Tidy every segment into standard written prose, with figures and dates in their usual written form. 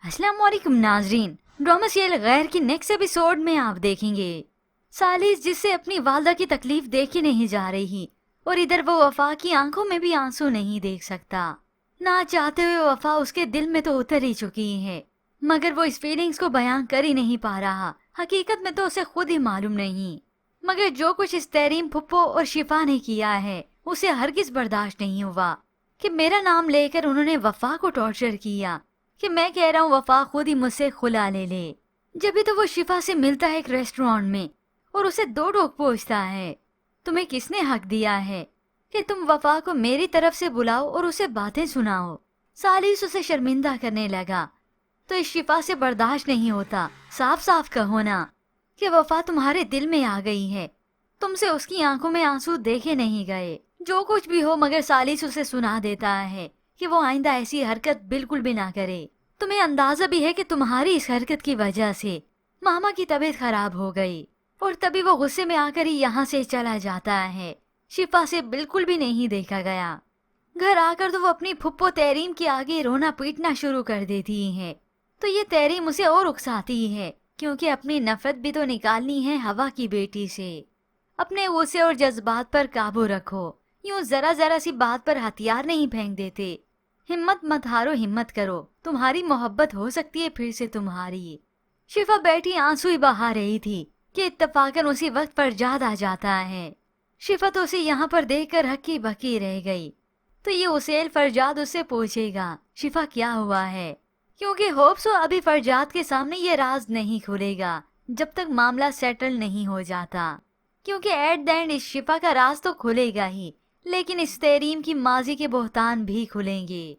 अस्सलाम वालेकुम नाजरीन, ड्रामा सीरियल गैर की नेक्स्ट एपिसोड में आप देखेंगे सालिस जिससे अपनी वालदा की तकलीफ देखी नहीं जा रही और इधर वो वफा की आंखों में भी आंसू नहीं देख सकता। ना चाहते हुए वफा उसके दिल में तो उतर ही चुकी है, मगर वो इस फीलिंग्स को बयां कर ही नहीं पा रहा। हकीकत में तो उसे खुद ही मालूम नहीं, मगर जो कुछ इस तहरीम फुप्पो और शिफा ने किया है उसे हरगिज बर्दाश्त नहीं हुआ कि मेरा नाम लेकर उन्होंने वफा को टॉर्चर किया कि मैं कह रहा हूँ वफा खुद ही मुझसे खुला ले ले। जब भी तो वो शिफा से मिलता है एक रेस्टोरेंट में और उसे दो टोक पूछता है, तुम्हें किसने हक दिया है कि तुम वफा को मेरी तरफ से बुलाओ और उसे बातें सुनाओ। सालिस उसे शर्मिंदा करने लगा तो इस शिफा से बर्दाश्त नहीं होता। साफ साफ कहो ना कि वफा तुम्हारे दिल में आ गई है, तुमसे उसकी आंखों में आंसू देखे नहीं गए। जो कुछ भी हो मगर सालिस उसे सुना देता है कि वो आइंदा ऐसी हरकत बिल्कुल भी ना करे। तुम्हें अंदाजा भी है कि तुम्हारी इस हरकत की वजह से मामा की तबीयत खराब हो गई और तभी वो गुस्से में आकर ही यहाँ से चला जाता है। शिफा से बिल्कुल भी नहीं देखा गया। घर आकर तो वो अपनी फुप्पो तहरीम के आगे रोना पीटना शुरू कर देती है, तो ये तहरीम उसे और उकसाती है क्योंकि अपनी नफरत भी तो निकालनी है हवा की बेटी से। अपने गुस्से और जज्बात पर काबू रखो, यूं जरा जरा सी बात पर हथियार नहीं फेंक देते। हिम्मत मत हारो, हिम्मत करो, तुम्हारी मोहब्बत हो सकती है फिर से तुम्हारी। शिफा बैठी आंसू ही बहा रही थी कि इत्तफाकन उसी वक्त फरजाद आ जाता है। शिफा तो उसे यहाँ पर देखकर हक्की बक्की रह गई। तो ये उसेल फरजाद उससे पूछेगा शिफा क्या हुआ है, क्योंकि होप्स हो अभी फरजाद के सामने ये राज नहीं खुलेगा जब तक मामला सेटल नहीं हो जाता, क्योंकि एट द एंड इस शिफा का राज तो खुलेगा ही, लेकिन इस तहरीम की माजी के बोहतान भी खुलेंगे।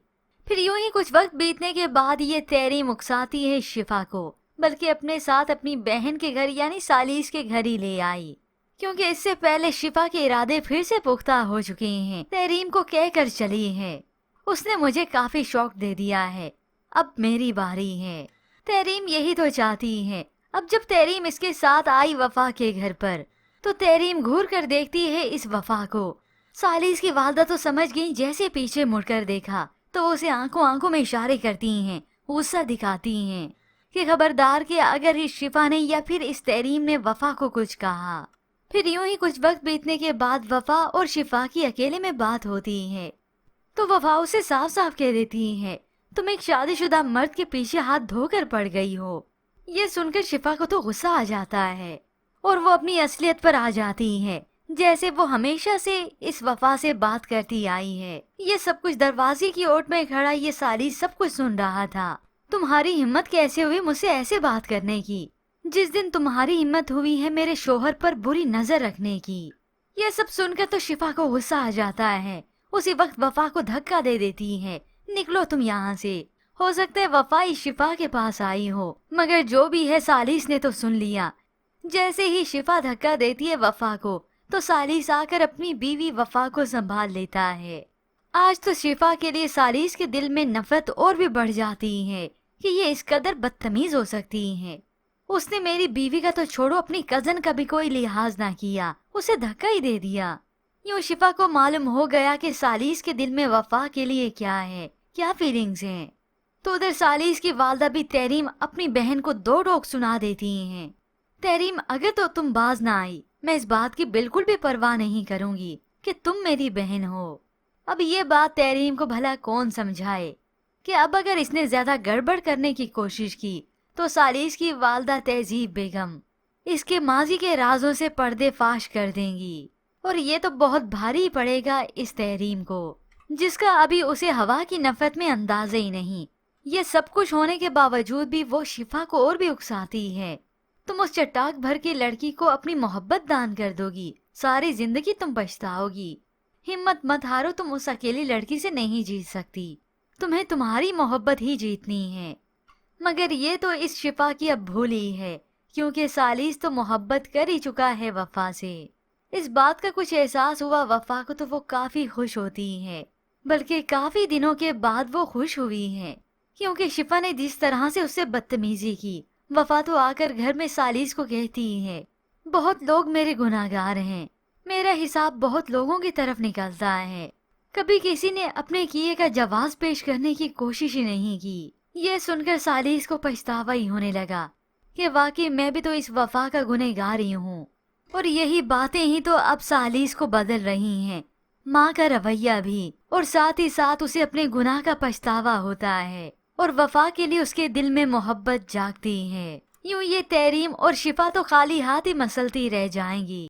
फिर यूं ही कुछ वक्त बीतने के बाद ये तहरीम उकसाती है शिफा को, बल्कि अपने साथ अपनी बहन के घर यानी सालिस के घर ही ले आई, क्योंकि इससे पहले शिफा के इरादे फिर से पुख्ता हो चुके हैं। तहरीम को कह कर चली है, उसने मुझे काफी शौक दे दिया है, अब मेरी बारी है। तहरीम यही तो चाहती है। अब जब तहरीम इसके साथ आई वफा के घर पर तो तहरीम घूर कर देखती है इस वफा को। सालिस की वालदा तो समझ गई, जैसे पीछे मुड़कर देखा तो उसे आंखों आंखों में इशारे करती हैं, गुस्सा दिखाती हैं कि खबरदार कि अगर इस शिफा ने या फिर इस तहरीम ने वफा को कुछ कहा। फिर यूं ही कुछ वक्त बीतने के बाद वफा और शिफा की अकेले में बात होती है तो वफा उसे साफ साफ कह देती है, तुम एक शादीशुदा मर्द के पीछे हाथ धोकर पड़ गई हो। ये सुनकर शिफा को तो गुस्सा आ जाता है और वो अपनी असलियत पर आ जाती है, जैसे वो हमेशा से इस वफा से बात करती आई है। ये सब कुछ दरवाजे की ओट में खड़ा ये साली सब कुछ सुन रहा था। तुम्हारी हिम्मत कैसे हुई मुझसे ऐसे बात करने की, जिस दिन तुम्हारी हिम्मत हुई है मेरे शोहर पर बुरी नजर रखने की। ये सब सुनकर तो शिफा को गुस्सा आ जाता है। उसी वक्त वफा को धक्का दे देती है, निकलो तुम यहाँ से। हो सकता है वफा इस शिफा के पास आई हो, मगर जो भी है सालिस ने तो सुन लिया। जैसे ही शिफा धक्का देती है वफा को तो सालिस आकर अपनी बीवी वफा को संभाल लेता है। आज तो शिफा के लिए सालिस के दिल में नफरत और भी बढ़ जाती है कि ये इस कदर बदतमीज हो सकती है। उसने मेरी बीवी का तो छोड़ो, अपनी कजन का भी कोई लिहाज ना किया, उसे धक्का ही दे दिया। यूं शिफा को मालूम हो गया कि सालिस के दिल में वफा के लिए क्या है, क्या फीलिंग्स हैं। तो उधर सालिस की वालदा भी तहरीम अपनी बहन को दो टोक सुना देती हैं। तहरीम, अगर तो तुम बाज ना आई मैं इस बात की बिल्कुल भी परवाह नहीं करूंगी कि तुम मेरी बहन हो। अब ये बात तहरीम को भला कौन समझाए कि अब अगर इसने ज्यादा गड़बड़ करने की कोशिश की तो सालिस की वालदा तहजीब बेगम इसके माजी के राजों से पर्दे फाश कर देंगी, और ये तो बहुत भारी पड़ेगा इस तहरीम को, जिसका अभी उसे हवा की नफरत में अंदाजा ही नहीं। ये सब कुछ होने के बावजूद भी वो शिफा को और भी उकसाती है। तुम उस चट्टाक भर की लड़की को अपनी मोहब्बत दान कर दोगी, सारी जिंदगी तुम पछताओगी। हिम्मत मत हारो, तुम उस अकेली लड़की से नहीं जीत सकती, तुम्हें तुम्हारी मोहब्बत ही जीतनी है। मगर ये तो इस शिफा की अब भूल ही है, क्योंकि सालिस तो मोहब्बत कर ही चुका है वफा से। इस बात का कुछ एहसास हुआ वफा को तो वो काफी खुश होती है, बल्कि काफी दिनों के बाद वो खुश हुई है, क्योंकि शिफा ने जिस तरह से उससे बदतमीजी की। वफा तो आकर घर में सालिस को कहती है, बहुत लोग मेरे गुनाहगार हैं, मेरा हिसाब बहुत लोगों की तरफ निकलता है, कभी किसी ने अपने किए का जवाब पेश करने की कोशिश ही नहीं की। یہ سن کر سالیس کو پچھتاوا ہی ہونے لگا کہ واقعی میں بھی تو اس وفا کا گنہگار ہی ہوں، اور یہی باتیں ہی تو اب سالیس کو بدل رہی ہیں، ماں کا رویہ بھی، اور ساتھ ہی ساتھ اسے اپنے گناہ کا پچھتاوا ہوتا ہے، اور وفا کے لیے اس کے دل میں محبت جاگتی ہے۔ یوں یہ تحریم اور شفا تو خالی ہاتھ ہی مسلتی رہ جائیں گی۔